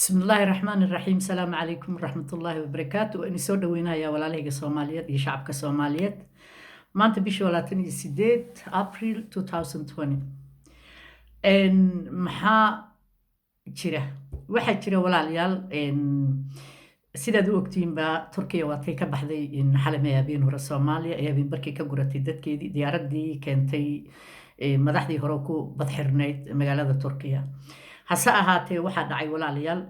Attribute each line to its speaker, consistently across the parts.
Speaker 1: بسم الله الرحمن الرحيم السلام عليكم ورحمة الله وبركاته إني سو دوينا يا walaalahayga Soomaaliyeed iyo shacabka Soomaaliyeed maanta bishii 28 April 2020 maxaa jira waxa jira walaalayaal sidaad u ogtiin ba Turkiya waatay ka baxday in xalamay habeen hore Soomaaliya ay habeen barkii ka guratay dadkeedii diyaaradii keentay madaxdii hore ku badxirnayd magaalada Turkiya hase ahaatee waxaa dhacay walaalayaal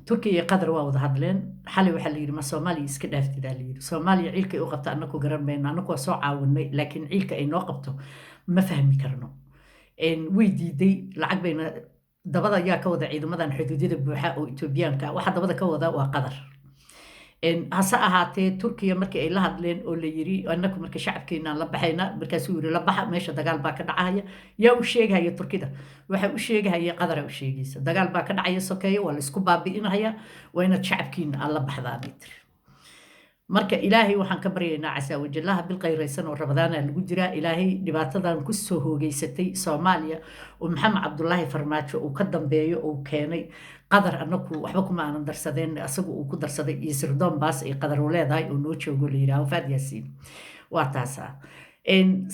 Speaker 1: Turkiya iyo Qatar waa wada hadleen xalay waxa la yiri ma Soomaaliya iska dhaaftidaa la yiri Soomaaliya ciilka ay u qabta annagu garan mayno annagu waa soo caawinay laakiin ciilka ay noo qabto ma fahmi karno way diiday lacag bayna dabada ayaa ka wada ciidamadan xuduudada buuxa oo Etoobiyaanka waxa dabada ka wada waa Qatar hase ahaatee Turkiya markii ay la hadleen oo la yiri annagu markii shacabkeena la baxayna markaas uu yiri la baxa meesha dagaal baa ka dhacaya yaa u sheegaya Turkida waxa u sheegaya Qatar u sheegaysa dagaal baa ka dhacaya sokeeyo waa la isku baabi'inaya waa in shacabkeena la baxdaan marka ilaahay waxaan ka baryaynaa casa wajallaha bil qayraysan oo rabadaana lagu jira ilaahay dhibaatadan ku soo hoogaysatay Soomaaliya oo Maxamed Cabdullaahi Farmaajo uu ka dambeeyo oo keenay Qatar annagu waxba kuma aanan darsadeen asagu uu ku darsaday iyo sirdoon baas ay Qatar u leedahay oo noo joogo la yiraahdo Faad Yaasiin waa taasa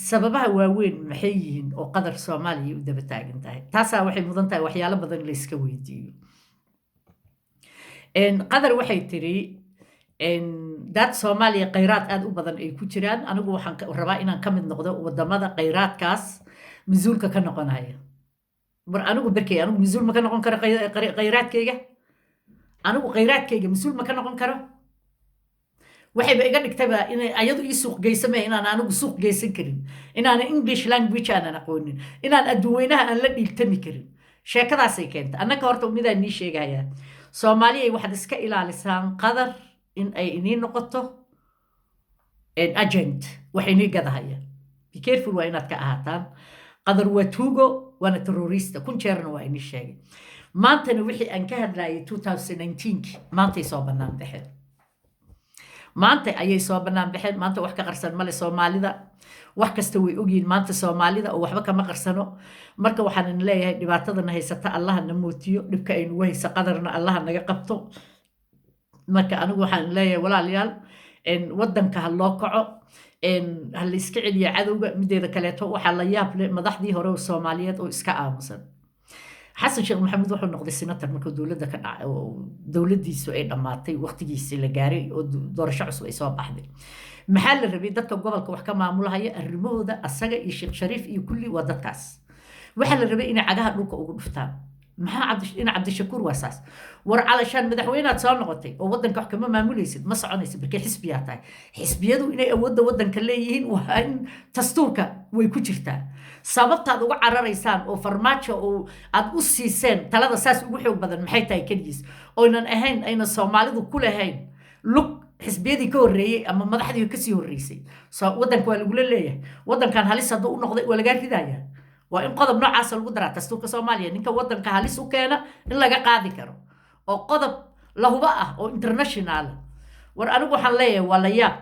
Speaker 1: sababaha waaweyn maxay yihiin oo Qatar Soomaaliya u daba taagan tahay taasa waxay mudan tahay waxyaalo badan la iska weydiiyo Qatar waxay tiri dad Soomaaliya khayraad aad u badan ay ku jiraan anigu waxaan rabaa inaan ka mid noqdo wadamada khayraadkaas masuulka ka noqonaya bar anigu barkay anigu masuul ma ka noqon karo khayraadkayga anigu khayraadkayga masuul ma ka noqon karo waxay ba iga dhigtayba inay ayadu ii suuq geysamay inaan anigu suuq geysan karin inaan English language aan aqoonin inaan adduunyanaha aan la dhigtami karin sheekadaas ay keentay annaka horta midaan nii sheegaya Soomaaliya waxaad iska ilaalisaan Qatar in ay inii noqoto agent waxay nii gadahaya be careful waa inaad ka ahaataan Qatar waa tuugo waana terrorista kun jeerna waa inii sheegay maantana wixii aan ka hadlayay 2019 maantay soo banaan baxeen maanta ayay soo banaan baxeen maanta wax ka qarsan male Soomaalida wax kasta way ogyiin maanta Soomaalida oo waxba kama qarsano marka waxaan leeyahay dhibaatadana haysata Allah na mootiyo dhibka ay nagu haysa Qatarna Allah naga qabto marka anigu waxaan leeyahay walaalayaal wadanka ha loo kaco hal iska celiya cadowga mideeda kaleeto waxa la yaab leh madaxdii hore oo Soomaaliyeed oo iska aamusan xasan sheekh maxamed wuxuu noqday senator markuu dawladda ka dhacay oo dawladdiisu ay dhamaatay waqtigiisii la gaaray oo doorasho cusub ay soo baxday maxaa la rabay dadka gobolka wax ka maamulaya arrimahooda asaga iyo Sheekh Shariif iyo kulli waa dadkaas waxa la rabay inay cagaha dhulka ugu dhuftaan maxaa cabdishakuur waasaas war calashaan madaxweynaad soo noqotay oo wadanka wax kama maamulaysid ma soconaysid markay xisbiyaa tahay xisbiyadu inay awoodda wadanka leeyihiin waa in dastuurka way ku jirtaa sababtaad uga cararaysaan oo farmaajo oo aad u siiseen talada saas ugu xoog badan maxay tahay kaligiis oonan ahayn ayna Soomaalidu ku lahayn lug xisbiyadii ka horeeyay ama madaxdii ka sii horeysay wadanka waa lagu leeyahay wadankan halis haduu u noqday waa laga ridayaa waa in qodob noocaas lagu daraa dastuurka Soomaaliya ninka wadanka halis u keena in laga qaadi karo oo qodob la huba ah oo international war anigu waxaan leeyahay waa la yaab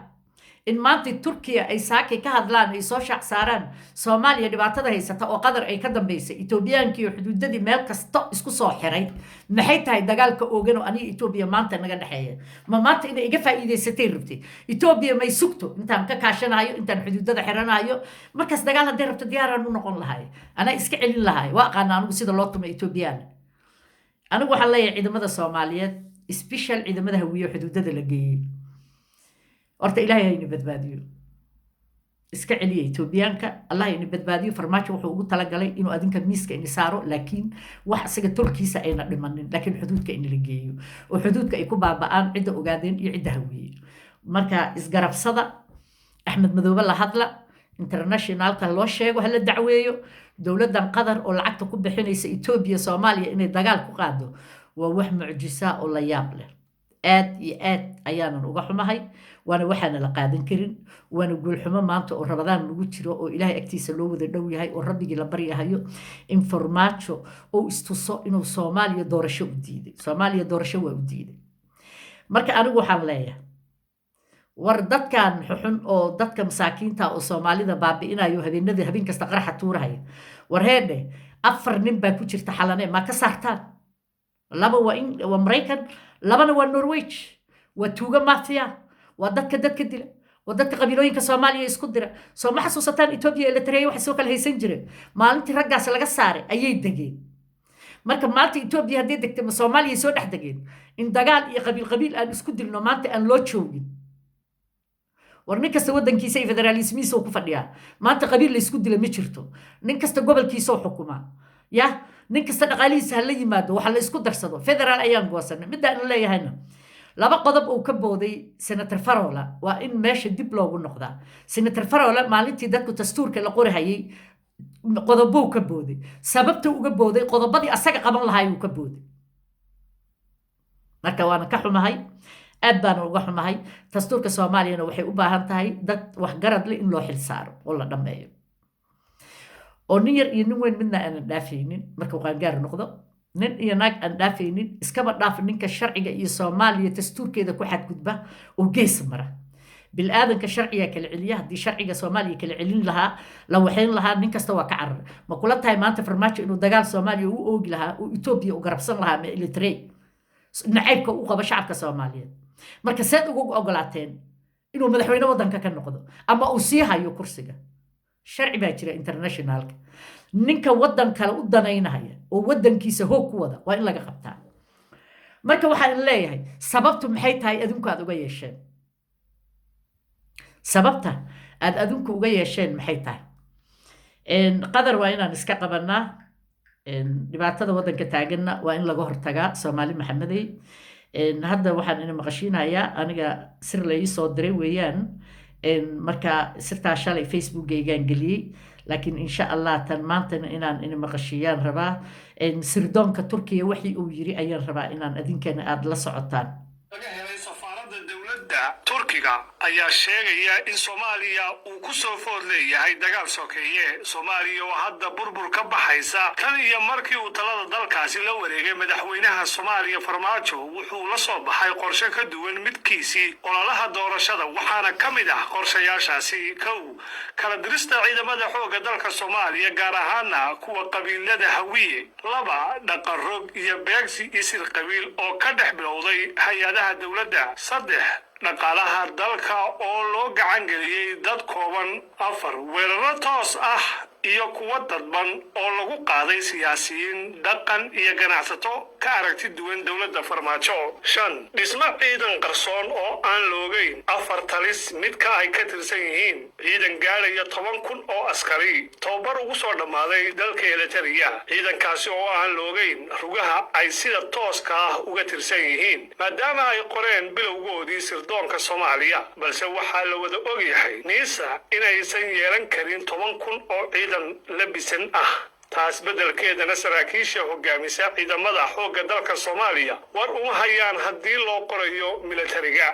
Speaker 1: in maanta Turkiya ay saaki ka hadlaan ay soo shaac saaraan Soomaaliya dhibaatada haysata oo Qatar ay ka dambeysay Etoobiyaanka iyo xuduudadii meel kasta isku soo xiray maxay tahay dagaalka oogan oo aniga Etoobiya maanta naga dhaxeeya ma maanta inay iga faa'iideysatay rabtay Etoobiya may sugto intaan ka kaashanayo intaan xuduudada xiranayo markaas dagaal hadii rabto diyaaraan u noqon lahay ana iska celin lahay waa qaan anigu sida loo tumo Etoobiyaan anigu waxaan leeyahay ciidamada Soomaaliyeed special ciidamada hawiyo xuduudada la geeyay horta ilaahay ayna badbaadiyo iska celiya Etoobiyaanka Allah ayna badbaadiyo farmaajo wuxuu ugu talagalay inuu adinka miiska in saaro laakiin wax asaga tolkiisa ayna dhimanin laakiin xuduudka in la geeyo oo xuduudka ay ku baaba'aan cid ogaadeen iyo cid hawiye marka isgarabsada Axmed Madoobe la hadla internationalka loo sheego hala dacweeyo dawladdan Qatar oo lacagta ku bixinaysa Ethiopia Soomaaliya inay dagaal ku qaado waa wax mucjisa oo la yaab leh aad iyo aad ayaanan uga xumahay waana waxaan la qaadan karin waana guul xumo maanta oo rabadaan lagu jiro oo ilaahay agtiisa loo wada dhow yahay oo rabbigi la baryahayo information oo istuso inuu Soomaaliya doorasho u diiday Soomaaliya doorasho waa u diiday marka anigu waxaan leeyahay war dadkan xun oo dadka masaakiinta oo Soomaalida baabi'inayo habeenadii habeen kasta qarax tuurahay war heede afar nin baa ku jirta xalane ma ka saartaan laba waa Maraykan labana waa Norway waa tuuga mafia waa dadka dila waa dadka qabiilooyinka Soomaaliya isku dira soo ma xasuusataan Ethiopia Eritrea waxa soo kala haysan jiray maalintii raggaas laga saaray ayay degeen marka maanta Ethiopia hadii degtay Soomaaliya soo dhex degeen in dagaal iyo qabiil aan isku dilno maanta aan loo joogin war nin kasta wadankiisa ay federalismiisa ku fadhiyaa maanta qabiil la isku dila ma jirto nin kasta gobolkiisa uu xukuma ya nin kasta dhaqaalihiisa la yimaado waxa la isku darsado federal ayaan goosanay mid aan leeyahayna laba qodob oo ka booday senator Farola waa in meesha dib loogu noqdaa senator Farola maalintii dadku dastuurka la qorayay qodobo ka booday sababta uga booday qodobadii asaga qaban lahaay uu ka booday marka waan ka xumahay aad baan uga xumahay dastuurka Soomaaliya waxay u baahan tahay dad wax garad leh in loo xil saaro oo la dhameeyo oo nin yar iyo nin weyn midna aan dhaafaynin marka qaan gaar noqdo nin iyo naag aan dhaafaynin iskaba dhaaf ninka sharciga iyo Soomaaliya dastuurkeeda ku xadgudba oo gees mara bil aadanka sharciga kala celiya hadii sharciga Soomaaliya kala celin lahaa la waxeen lahaa nin kasta waa ka carar ma kula tahay maanta farmaajo inuu dagaal Soomaaliya u oogi lahaa oo Ethiopia u garabsan lahaa ma Eritrea nacaybka u qaba shacabka Soomaaliyeed marka saad ugu ogolaateen inuu madaxweyne wadanka ka noqdo ama uu sii hayo kursiga sharci baa jira internationalka ninka wadan kale u danaynaya oo wadankiisa hoog ku wada waa in laga qabtaa marka waxaan leeyahay sababtu maxay tahay adinku aad uga yeesheen sababta aad adinku uga yeesheen maxay tahay qadar waa inaan iska qabanaa dhibaatada wadanka taaganna waa in laga hortagaa Soomaali Maxamedey hadda waxaan ina maqashinayaa aniga sir la ii soo diray weeyaan marka sirtaa shalay Facebook-gaygaan geliyay laakiin insha Allah tan maanta inaan ina maqashiyaan rabaa sirdoonka Turkiga wixii uu yiri ayaan rabaa inaan adinkana aad la socotaan
Speaker 2: Turkiga ayaa sheegaya in Soomaaliya uu ku soo food leeyahay dagaal sokeeye Soomaaliya oo hadda burbur ka baxaysa tan iyo markii uu talada dalkaasi la wareegay madaxweynaha Soomaaliya Farmaajo wuxuu la soo baxay qorshe ka duwan midkiisii ololaha doorashada waxaana kamid ah qorshayaashaasi kala dirista ciidamada xoogga dalka Soomaaliya gaar ahaan kuwa qabiilada Hawiye laba dhaqarrog iyo beegsi isir qabiil oo ka dhex bilowday hay'adaha dawladda saddex dhaqaalaha dalka oo loo gacan geliyay dad kooban afar weeraro toos ah iyo kuwa dadban oo lagu qaaday siyaasiyiin dhaqan iyo ganacsato ka aragti duwan dawladda Farmaajo shan dhisma ciidan qarsoon oo aan loogeyn afar talis midka ay ka tirsan yihiin ciidan gaaraya 10,000 oo askari tababar ugu soo dhamaaday dalka Eritrea ciidankaasi oo aan loogeyn rugaha ay sida tooska ah uga tirsan yihiin maadaama ay qoreen bilowgoodii sirdoonka Soomaaliya balse waxaa la wada ogyahay NISA inaysan yeelan karin 10,000 oo labisan taas bedelkeedana saraakiisha hogaamisa ciidamada xoogga dalka Soomaaliya war uma hayaan hadii loo qorayo militariga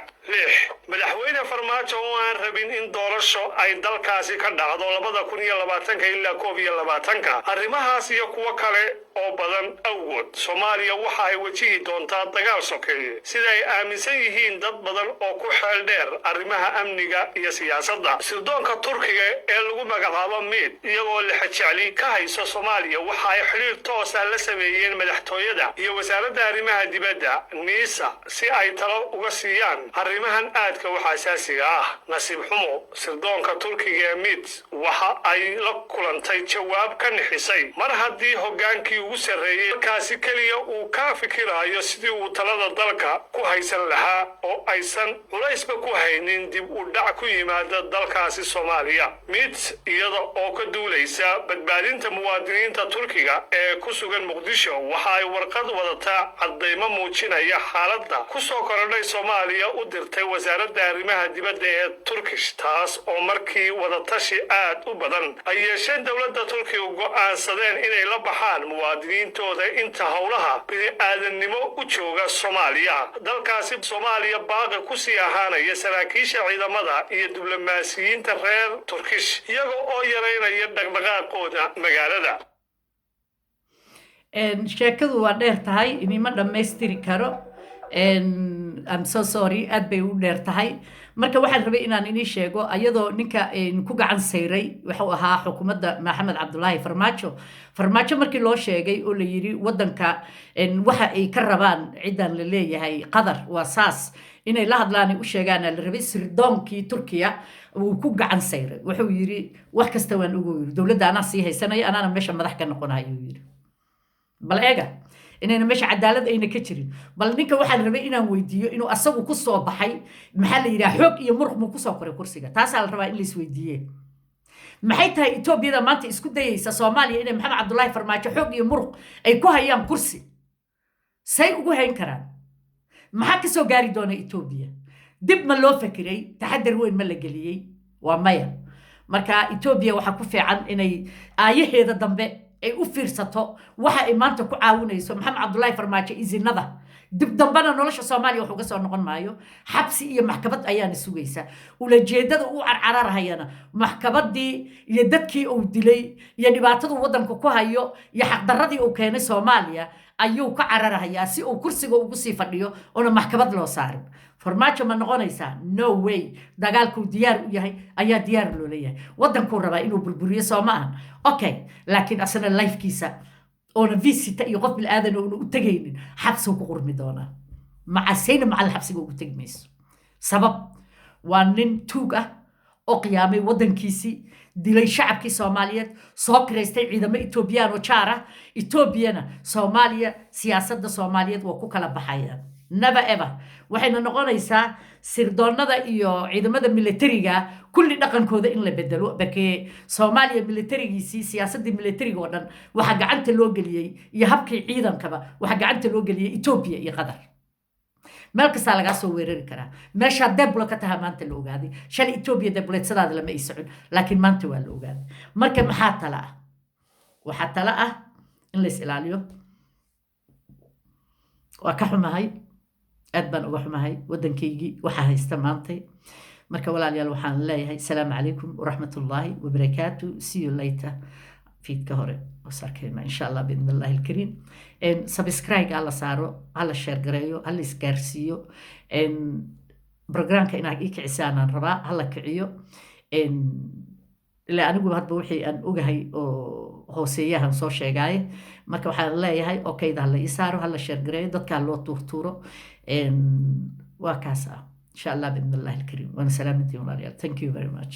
Speaker 2: madaxweyne Farmaajo oo aan rabin in doorasho ay dalkaasi ka dhacdo 2020 ilaa 2020 arrimahaas iyo kuwa kale oo badan awood Soomaaliya waxa ay wajihi doontaa dagaal sokeeye sida ay aaminsan yihiin dad badan oo ku xeel dheer arrimaha amniga iyo siyaasadda sirdoonka Turkiga ee lagu magacaabo MIT iyagoo la xajacli ka hayso Soomaaliya waxa ay xiriir toos ah la sameeyeen madaxtooyada iyo wasaaradda arrimaha dibadda NISA si ay talo uga siiyaan arrimahan aadka waxa asaasiga ah nasiib xumo sirdoonka Turkiga ee MIT waxa ay la kulantay jawaab ka nixisay mar haddii hogaankii ugu sareeyay kaasi kaliya uu ka fikirayo sidii uu talada dalka ku haysan lahaa oo aysan culaysba ku haynin dib u dhac ku yimaada dalkaasi Soomaaliya MIT iyada oo ka duulaysa badbaadinta muwaadiniinta Turkiga ee ku sugan Muqdisho waxa ay warqad wadataa cadeymo muujinaya xaaladda ku soo korodhay Soomaaliya u dirtay wasaaradda arrimaha dibadda ee Turkish taas oo markii wadatashi aad u badan ay yeesheen dawladda Turkiga go'aansadeen inay la baxaan muwaadiniintooda inta howlaha bini'aadanimo u jooga Soomaaliya dalkaasi Soomaaliya baaqi ku sii ahaanaya saraakiisha ciidamada iyo diblomaasiyiinta reer Turkish iyaga oo yareynaya dhaqdhaqaaqooda magaalada
Speaker 1: sheekadu waa dheer tahay inima dhammaystiri karo I'm so sorry aad bay u dheer tahay marka waxaan rabay inaan inii sheego ayadoo ninka ku gacan sayray wuxuu ahaa xukuumadda maxamed cabdulaahi farmaajo markii loo sheegay oo la yidhi waddanka waxa ay ka rabaan ciddan la leeyahay qatar waa saas inay la hadlaan u sheegaana la rabay sirdoonkii turkiya uu ku gacan sayray wuxuu yidhi wax kasta waan ugu yidhi dowladda anaa sii haysanaya anaana meesha madax ka noqonayo yidhi bal eega inayna meesha cadaalad ayna ka jirin bal ninka waxaan rabay inaan weydiiyo inuu asagu ku soo baxay maxaa la yidhaha xoog iyo muruq muu kusoo koray kursiga taasaa la rabaa in la isweydiiye maxay tahay etoobiyada maanta isku dayaysa soomaaliya inay maxamed cabdulaahi farmaajo xoog iyo muruq ay ku hayaan kursi say ugu hayn karaan maxaa ka soo gaari doona etoobiya dib ma loo fakiray taxadar weyn ma la geliyey waa maya marka etoobiya waxaa ku fiican inay aayaheeda dambe ay u fiirsato waxa ay maanta ku caawinayso maxamed cabdulaahi farmaajo izinada dib dambana nolosha soomaaliya wax uga soo noqon maayo xabsi iyo maxkamad ayaana sugaysa ulajeedada uu carcararhayana maxkamaddii iyo dadkii uu dilay iyo dhibaatadu waddanka ku hayo iyo xaqdarradii uu keenay soomaaliya ayuu ka cararhayaa si uu kursiga ugu sii fadhiyo oona maxkamad loo saarin farmaajo ma noqonaysaa no way dagaalkuu diyaar u yahay ayaa diyaar loo leeyahay waddankuu rabaa inuu burburiyo soo ma ahan okay laakiin asana lifekiisa oona visita iyo qof bilaadan oona u tegaynin xabsigu ku qurmi doonaa macasayna macal xabsiga ugu tegi mayso sabab waa nin tuug ah oo qiyaamay waddankiisii dilay shacabkii soomaaliyeed soo kiraystay ciidamo etoobiyaan oo jaar ah etoobiyana soomaaliya siyaasadda soomaaliyeed waa ku kala baxayaan never ever waxayna noqonaysaa sirdoonnada iyo ciidamada militariga kulli dhaqankooda in la bedelo barkee soomaaliya militarigiisii siyaasaddii militariga oo dhan waxaa gacanta loo geliyey iyo habkii ciidankaba waxaa gacanta loo geliyey etoobiya iyo qatar meel kastaa lagaa soo weerari karaa meeshaa deblo ka taha maanta la ogaaday shalay etoobiya debleedsadaada lama ay socon laakiin maanta waa la ogaaday marka maxaa tala ah waxaa tala ah in la is ilaaliyo waa ka xumahay aad baan uga xumahay waddankaygii waxaa haysta maantay marka walaalayaal waxaan leeyahay asalaamu calaykum waraxmatullaahi wabarakaatu see you later fiidka hore wasarkeena insha allah biidn allahi alkariim subscribe hala saaro hala share gareeyo hala isgaarsiiyo programka inaad ii kicisaanaan rabaa hala kiciyo ilaa anigu hadba wixii aan ogahay oo hooseeyahan soo sheegaaye marka waxaan leeyahay okayda hala ii saaro hala share gareeyo dadkaa loo tuurtuuro waa kaas ah insha allah biidn allahi alkariim waana salaamantiin walaalayaal thank you very much